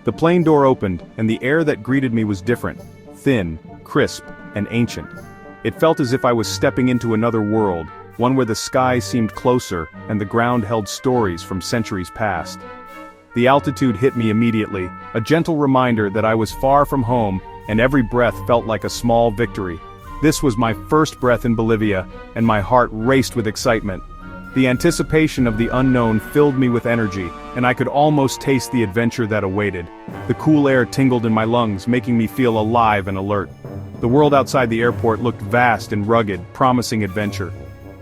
The plane door opened, and the air that greeted me was different, thin, crisp, and ancient. It felt as if I was stepping into another world, one where the sky seemed closer and the ground held stories from centuries past. The altitude hit me immediately, a gentle reminder that I was far from home, and every breath felt like a small victory. This was my first breath in Bolivia, and my heart raced with excitement. The anticipation of the unknown filled me with energy, and I could almost taste the adventure that awaited. The cool air tingled in my lungs, making me feel alive and alert. The world outside the airport looked vast and rugged, promising adventure.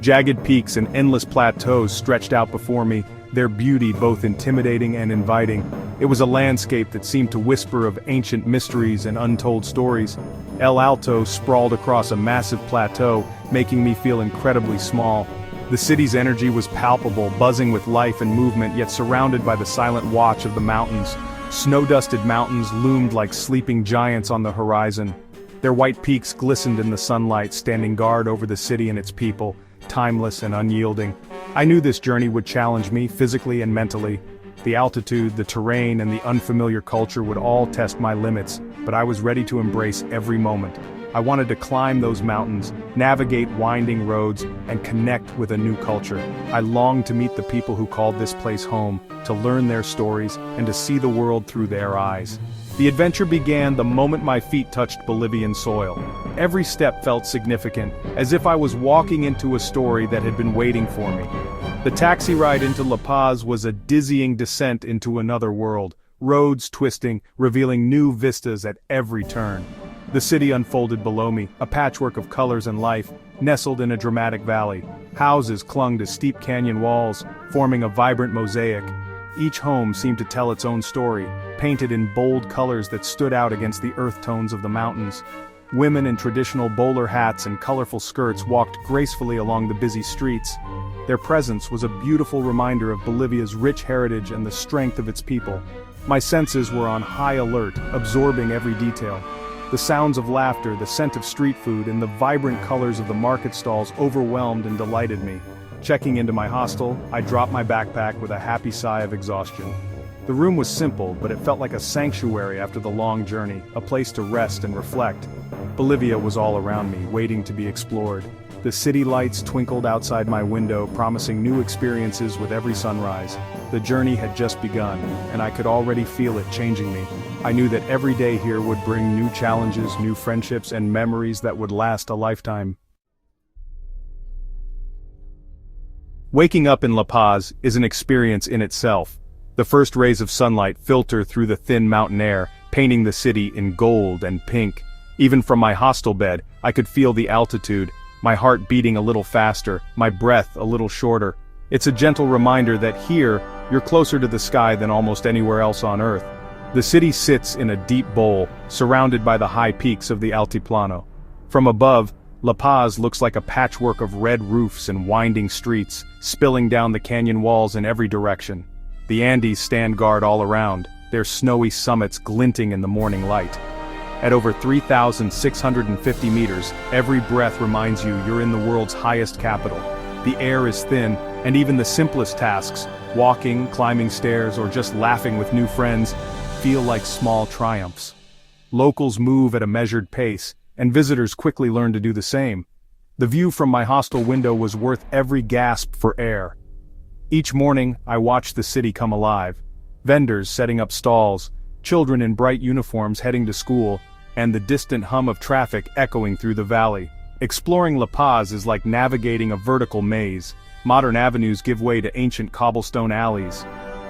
Jagged peaks and endless plateaus stretched out before me, their beauty both intimidating and inviting. It was a landscape that seemed to whisper of ancient mysteries and untold stories. El Alto sprawled across a massive plateau, making me feel incredibly small. The city's energy was palpable, buzzing with life and movement, yet surrounded by the silent watch of the mountains. Snow-dusted mountains loomed like sleeping giants on the horizon. Their white peaks glistened in the sunlight, standing guard over the city and its people, timeless and unyielding. I knew this journey would challenge me, physically and mentally. The altitude, the terrain, and the unfamiliar culture would all test my limits, but I was ready to embrace every moment. I wanted to climb those mountains, navigate winding roads, and connect with a new culture. I longed to meet the people who called this place home, to learn their stories, and to see the world through their eyes. The adventure began the moment my feet touched Bolivian soil. Every step felt significant, as if I was walking into a story that had been waiting for me. The taxi ride into La Paz was a dizzying descent into another world, roads twisting, revealing new vistas at every turn. The city unfolded below me, a patchwork of colors and life, nestled in a dramatic valley. Houses clung to steep canyon walls, forming a vibrant mosaic. Each home seemed to tell its own story, painted in bold colors that stood out against the earth tones of the mountains. Women in traditional bowler hats and colorful skirts walked gracefully along the busy streets. Their presence was a beautiful reminder of Bolivia's rich heritage and the strength of its people. My senses were on high alert, absorbing every detail. The sounds of laughter, the scent of street food, and the vibrant colors of the market stalls overwhelmed and delighted me. Checking into my hostel, I dropped my backpack with a happy sigh of exhaustion. The room was simple, but it felt like a sanctuary after the long journey, a place to rest and reflect. Bolivia was all around me, waiting to be explored. The city lights twinkled outside my window, promising new experiences with every sunrise. The journey had just begun, and I could already feel it changing me. I knew that every day here would bring new challenges, new friendships, and memories that would last a lifetime. Waking up in La Paz is an experience in itself. The first rays of sunlight filter through the thin mountain air, painting the city in gold and pink. Even from my hostel bed, I could feel the altitude, my heart beating a little faster, my breath a little shorter. It's a gentle reminder that here, you're closer to the sky than almost anywhere else on Earth. The city sits in a deep bowl, surrounded by the high peaks of the Altiplano. From above, La Paz looks like a patchwork of red roofs and winding streets, spilling down the canyon walls in every direction. The Andes stand guard all around, their snowy summits glinting in the morning light. At over 3,650 meters, every breath reminds you you're in the world's highest capital. The air is thin, and even the simplest tasks, walking, climbing stairs, or just laughing with new friends, feel like small triumphs. Locals move at a measured pace, and visitors quickly learn to do the same. The view from my hostel window was worth every gasp for air. Each morning, I watched the city come alive. Vendors setting up stalls, children in bright uniforms heading to school, and the distant hum of traffic echoing through the valley. Exploring La Paz is like navigating a vertical maze. Modern avenues give way to ancient cobblestone alleys.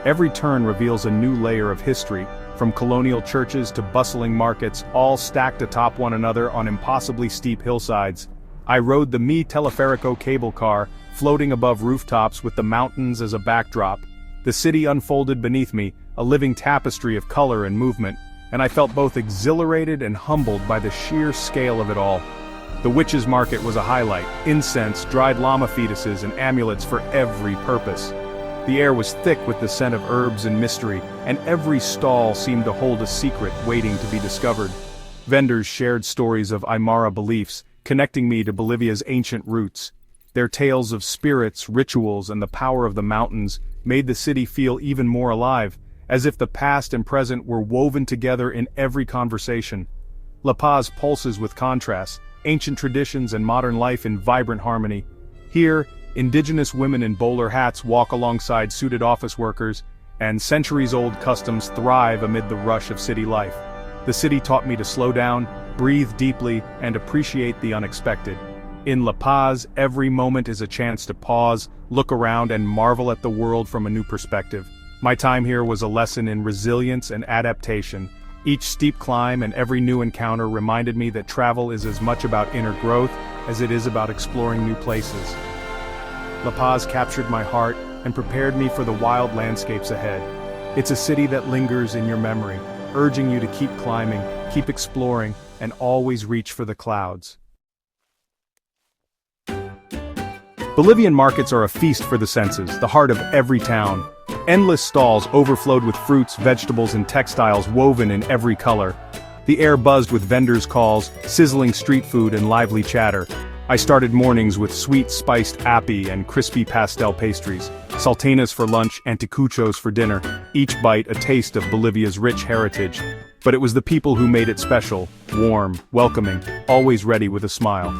Every turn reveals a new layer of history, from colonial churches to bustling markets, all stacked atop one another on impossibly steep hillsides. I rode the Mi Teleferico cable car, floating above rooftops with the mountains as a backdrop. The city unfolded beneath me, a living tapestry of color and movement, and I felt both exhilarated and humbled by the sheer scale of it all. The witches' market was a highlight, incense, dried llama fetuses, and amulets for every purpose. The air was thick with the scent of herbs and mystery, and every stall seemed to hold a secret waiting to be discovered. Vendors shared stories of Aymara beliefs, connecting me to Bolivia's ancient roots. Their tales of spirits, rituals, and the power of the mountains made the city feel even more alive, as if the past and present were woven together in every conversation. La Paz pulses with contrasts, ancient traditions and modern life in vibrant harmony. Here, indigenous women in bowler hats walk alongside suited office workers, and centuries-old customs thrive amid the rush of city life. The city taught me to slow down, breathe deeply, and appreciate the unexpected. In La Paz, every moment is a chance to pause, look around, and marvel at the world from a new perspective. My time here was a lesson in resilience and adaptation. Each steep climb and every new encounter reminded me that travel is as much about inner growth as it is about exploring new places. La Paz captured my heart and prepared me for the wild landscapes ahead. It's a city that lingers in your memory, urging you to keep climbing, keep exploring, and always reach for the clouds. Bolivian markets are a feast for the senses, the heart of every town. Endless stalls overflowed with fruits, vegetables, and textiles woven in every color. The air buzzed with vendors' calls, sizzling street food, and lively chatter. I started mornings with sweet spiced api and crispy pastel pastries, salteñas for lunch, anticuchos for dinner, each bite a taste of Bolivia's rich heritage. But it was the people who made it special, warm, welcoming, always ready with a smile.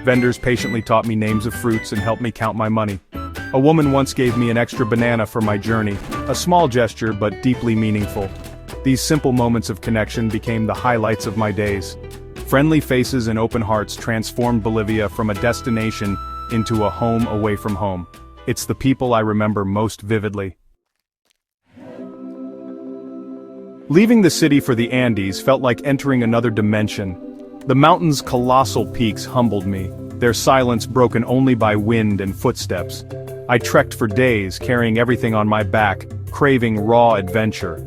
Vendors patiently taught me names of fruits and helped me count my money. A woman once gave me an extra banana for my journey, a small gesture but deeply meaningful. These simple moments of connection became the highlights of my days. Friendly faces and open hearts transformed Bolivia from a destination into a home away from home. It's the people I remember most vividly. Leaving the city for the Andes felt like entering another dimension. The mountains' colossal peaks humbled me, their silence broken only by wind and footsteps. I trekked for days, carrying everything on my back, craving raw adventure.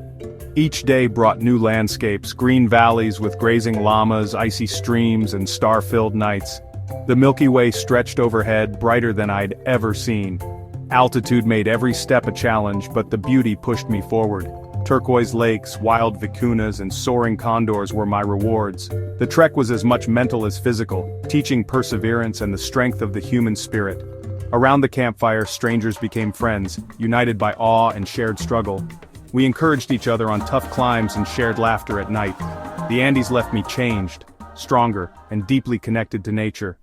Each day brought new landscapes, green valleys with grazing llamas, icy streams, and star-filled nights. The Milky Way stretched overhead, brighter than I'd ever seen. Altitude made every step a challenge, but the beauty pushed me forward. Turquoise lakes, wild vicuñas, and soaring condors were my rewards. The trek was as much mental as physical, teaching perseverance and the strength of the human spirit. Around the campfire, strangers became friends, united by awe and shared struggle. We encouraged each other on tough climbs and shared laughter at night. The Andes left me changed, stronger, and deeply connected to nature.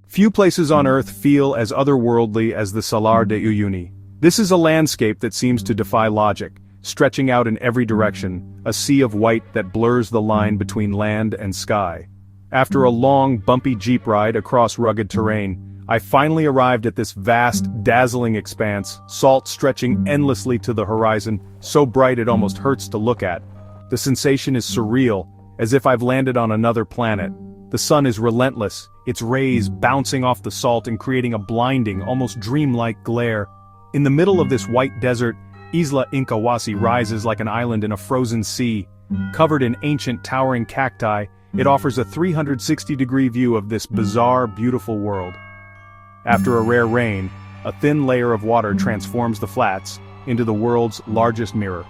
Few places on Earth feel as otherworldly as the Salar de Uyuni. This is a landscape that seems to defy logic, stretching out in every direction, a sea of white that blurs the line between land and sky. After a long, bumpy jeep ride across rugged terrain, I finally arrived at this vast, dazzling expanse, salt stretching endlessly to the horizon, so bright it almost hurts to look at. The sensation is surreal, as if I've landed on another planet. The sun is relentless, its rays bouncing off the salt and creating a blinding, almost dreamlike glare. In the middle of this white desert, Isla Incahuasi rises like an island in a frozen sea. Covered in ancient towering cacti, it offers a 360-degree view of this bizarre, beautiful world. After a rare rain, a thin layer of water transforms the flats into the world's largest mirror.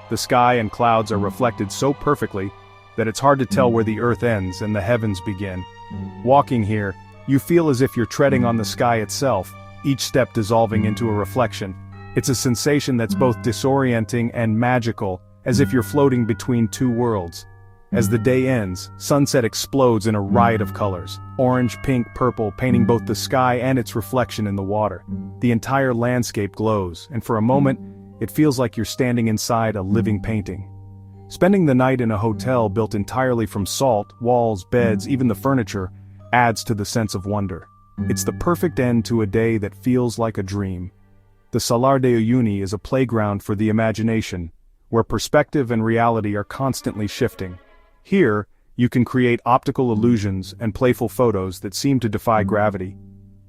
The sky and clouds are reflected so perfectly that it's hard to tell where the earth ends and the heavens begin. Walking here, you feel as if you're treading on the sky itself, each step dissolving into a reflection. It's a sensation that's both disorienting and magical, as if you're floating between two worlds. As the day ends, sunset explodes in a riot of colors, orange, pink, purple, painting both the sky and its reflection in the water. The entire landscape glows, and for a moment, it feels like you're standing inside a living painting. Spending the night in a hotel built entirely from salt, walls, beds, even the furniture, adds to the sense of wonder. It's the perfect end to a day that feels like a dream. The Salar de Uyuni is a playground for the imagination, where perspective and reality are constantly shifting. Here, you can create optical illusions and playful photos that seem to defy gravity.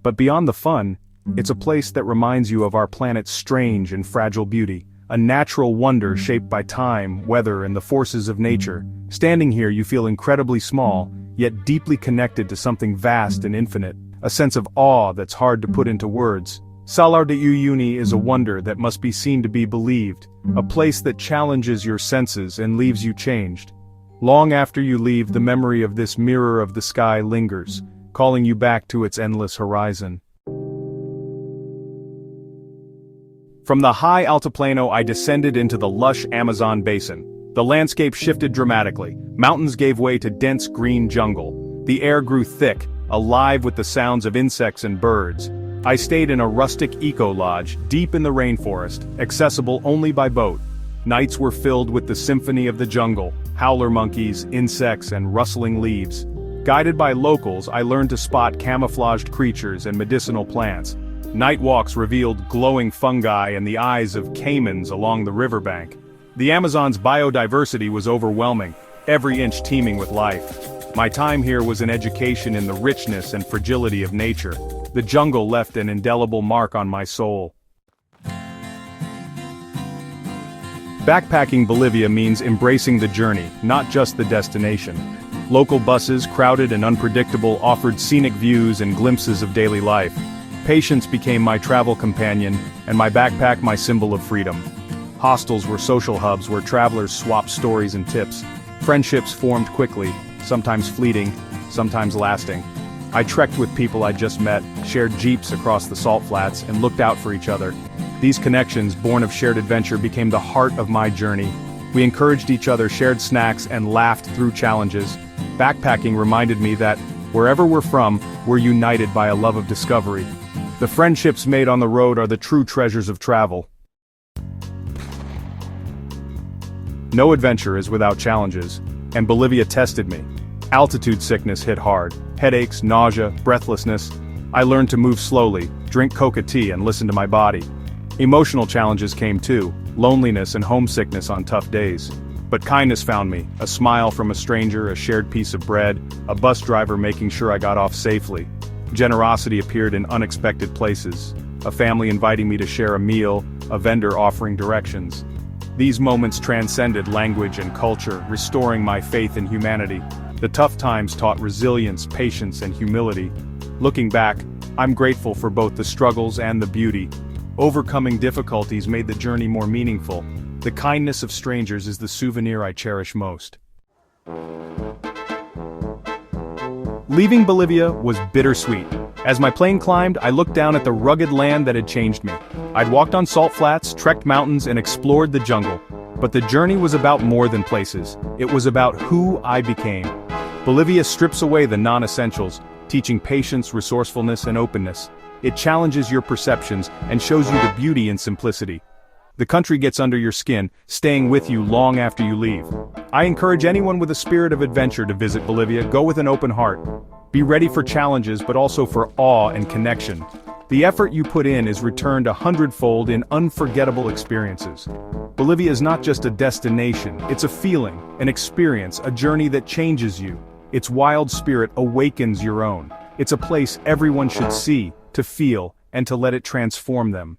But beyond the fun, it's a place that reminds you of our planet's strange and fragile beauty, a natural wonder shaped by time, weather, and the forces of nature. Standing here, you feel incredibly small, yet deeply connected to something vast and infinite, a sense of awe that's hard to put into words. Salar de Uyuni is a wonder that must be seen to be believed, a place that challenges your senses and leaves you changed. Long after you leave, the memory of this mirror of the sky lingers, calling you back to its endless horizon. From the high altiplano I descended into the lush Amazon basin. The landscape shifted dramatically. Mountains gave way to dense green jungle. The air grew thick, alive with the sounds of insects and birds. I stayed in a rustic eco-lodge, deep in the rainforest, accessible only by boat. Nights were filled with the symphony of the jungle, howler monkeys, insects, and rustling leaves. Guided by locals, I learned to spot camouflaged creatures and medicinal plants. Night walks revealed glowing fungi and the eyes of caimans along the riverbank. The Amazon's biodiversity was overwhelming, every inch teeming with life. My time here was an education in the richness and fragility of nature. The jungle left an indelible mark on my soul. Backpacking Bolivia means embracing the journey, not just the destination. Local buses, crowded and unpredictable, offered scenic views and glimpses of daily life. Patience became my travel companion, and my backpack my symbol of freedom. Hostels were social hubs where travelers swapped stories and tips. Friendships formed quickly, sometimes fleeting, sometimes lasting. I trekked with people I'd just met, shared jeeps across the salt flats, and looked out for each other. These connections, born of shared adventure, became the heart of my journey. We encouraged each other, shared snacks, and laughed through challenges. Backpacking reminded me that, wherever we're from, we're united by a love of discovery. The friendships made on the road are the true treasures of travel. No adventure is without challenges, and Bolivia tested me. Altitude sickness hit hard, headaches, nausea, breathlessness. I learned to move slowly, drink coca tea, and listen to my body. Emotional challenges came too, loneliness and homesickness on tough days. But kindness found me, a smile from a stranger, a shared piece of bread, a bus driver making sure I got off safely. Generosity appeared in unexpected places, a family inviting me to share a meal, a vendor offering directions. These moments transcended language and culture, restoring my faith in humanity. The tough times taught resilience, patience, and humility. Looking back, I'm grateful for both the struggles and the beauty. Overcoming difficulties made the journey more meaningful. The kindness of strangers is the souvenir I cherish most. Leaving Bolivia was bittersweet. As my plane climbed, I looked down at the rugged land that had changed me. I'd walked on salt flats, trekked mountains, and explored the jungle. But the journey was about more than places. It was about who I became. Bolivia strips away the non-essentials, teaching patience, resourcefulness, and openness. It challenges your perceptions and shows you the beauty in simplicity. The country gets under your skin, staying with you long after you leave. I encourage anyone with a spirit of adventure to visit Bolivia. Go with an open heart. Be ready for challenges, but also for awe and connection. The effort you put in is returned 100-fold in unforgettable experiences. Bolivia is not just a destination, it's a feeling, an experience, a journey that changes you. Its wild spirit awakens your own. It's a place everyone should see, to feel, and to let it transform them.